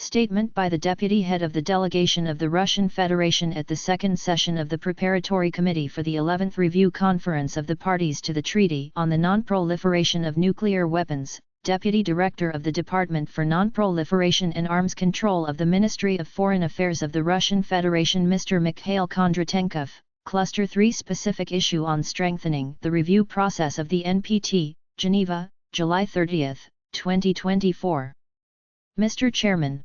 Statement by the Deputy Head of the Delegation of the Russian Federation at the second session of the Preparatory Committee for the 11th Review Conference of the Parties to the Treaty on the Non-Proliferation of Nuclear Weapons, Deputy Director of the Department for Non-Proliferation and Arms Control of the Ministry of Foreign Affairs of the Russian Federation Mr. Mikhail Kondratenkov, Cluster 3 Specific Issue on Strengthening the Review Process of the NPT, Geneva, July 30, 2024. Mr. Chairman,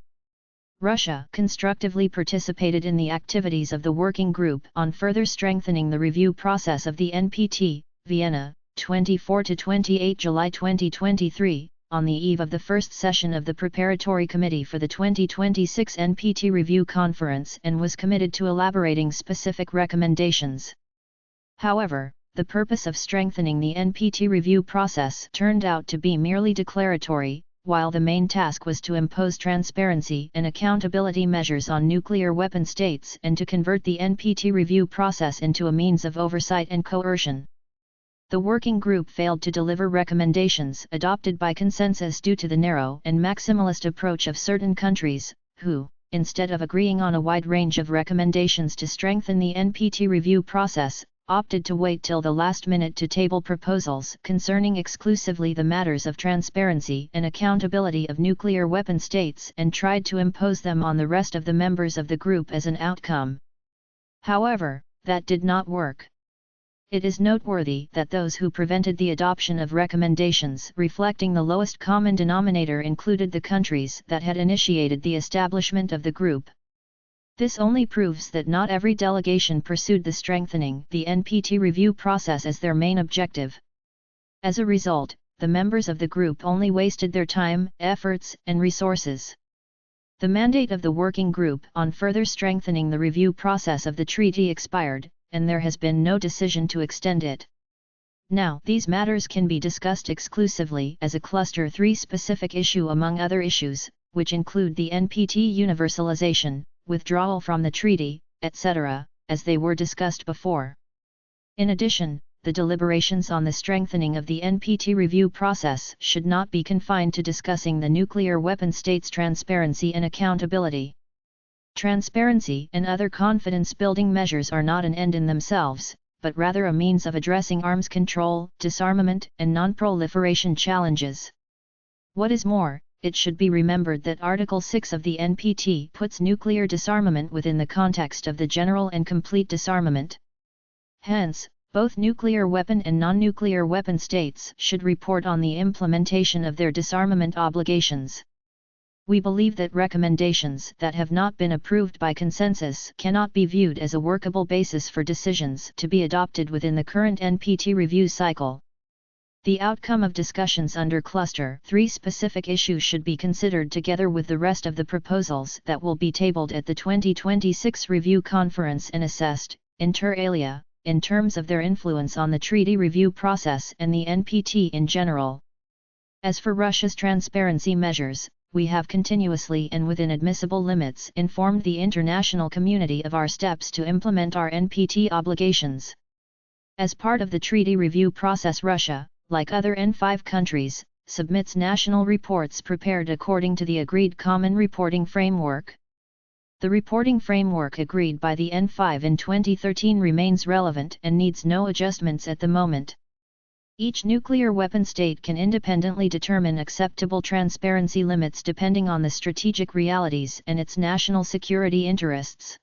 Russia constructively participated in the activities of the Working Group on further strengthening the review process of the NPT, Vienna, 24–28 July 2023, on the eve of the first session of the Preparatory Committee for the 2026 NPT Review Conference and was committed to elaborating specific recommendations. However, the purpose of strengthening the NPT review process turned out to be merely declaratory, while the main task was to impose transparency and accountability measures on nuclear weapon states and to convert the NPT review process into a means of oversight and coercion. The working group failed to deliver recommendations adopted by consensus due to the narrow and maximalist approach of certain countries, who, instead of agreeing on a wide range of recommendations to strengthen the NPT review process, opted to wait till the last minute to table proposals concerning exclusively the matters of transparency and accountability of nuclear weapon states and tried to impose them on the rest of the members of the group as an outcome. However, that did not work. It is noteworthy that those who prevented the adoption of recommendations reflecting the lowest common denominator included the countries that had initiated the establishment of the group. This only proves that not every delegation pursued the strengthening the NPT review process as their main objective. As a result, the members of the group only wasted their time, efforts, and resources. The mandate of the working group on further strengthening the review process of the treaty expired, and there has been no decision to extend it. Now, these matters can be discussed exclusively as a Cluster 3 specific issue among other issues, which include the NPT universalization, withdrawal from the treaty, etc., as they were discussed before. In addition, the deliberations on the strengthening of the NPT review process should not be confined to discussing the nuclear weapon states' transparency and accountability. Transparency and other confidence-building measures are not an end in themselves, but rather a means of addressing arms control, disarmament, and non-proliferation challenges. What is more, it should be remembered that Article 6 of the NPT puts nuclear disarmament within the context of the general and complete disarmament. Hence, both nuclear weapon and non-nuclear weapon states should report on the implementation of their disarmament obligations. We believe that recommendations that have not been approved by consensus cannot be viewed as a workable basis for decisions to be adopted within the current NPT review cycle. The outcome of discussions under Cluster 3 specific issues should be considered together with the rest of the proposals that will be tabled at the 2026 review conference and assessed, inter alia, in terms of their influence on the treaty review process and the NPT in general. As for Russia's transparency measures, we have continuously and within admissible limits informed the international community of our steps to implement our NPT obligations. As part of the treaty review process, Russia, like other N5 countries, submits national reports prepared according to the agreed common reporting framework. The reporting framework agreed by the N5 in 2013 remains relevant and needs no adjustments at the moment. Each nuclear weapon state can independently determine acceptable transparency limits depending on the strategic realities and its national security interests.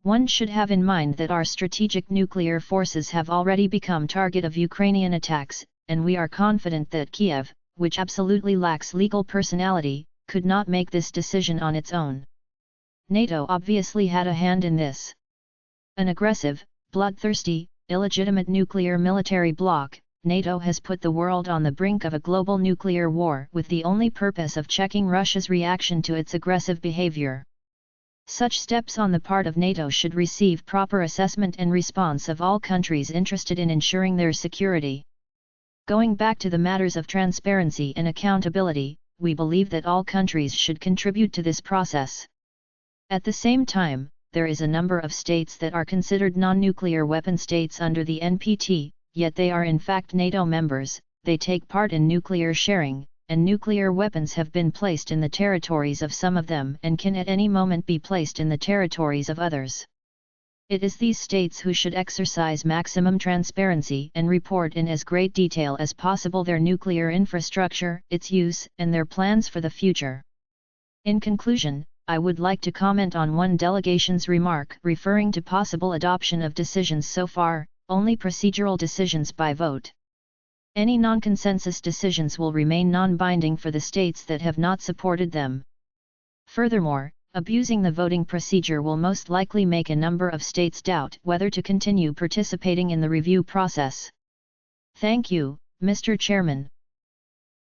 One should have in mind that our strategic nuclear forces have already become target of Ukrainian attacks, and we are confident that Kiev, which absolutely lacks legal personality, could not make this decision on its own. NATO obviously had a hand in this. An aggressive, bloodthirsty, illegitimate nuclear military bloc, NATO has put the world on the brink of a global nuclear war with the only purpose of checking Russia's reaction to its aggressive behavior. Such steps on the part of NATO should receive proper assessment and response of all countries interested in ensuring their security. Going back to the matters of transparency and accountability, we believe that all countries should contribute to this process. At the same time, there is a number of states that are considered non-nuclear weapon states under the NPT, yet they are in fact NATO members, they take part in nuclear sharing, and nuclear weapons have been placed in the territories of some of them and can at any moment be placed in the territories of others. It is these states who should exercise maximum transparency and report in as great detail as possible their nuclear infrastructure, its use, and their plans for the future. In conclusion, I would like to comment on one delegation's remark referring to possible adoption of decisions so far, only procedural decisions by vote. Any non-consensus decisions will remain non-binding for the states that have not supported them. Furthermore, abusing the voting procedure will most likely make a number of states doubt whether to continue participating in the review process. Thank you, Mr. Chairman.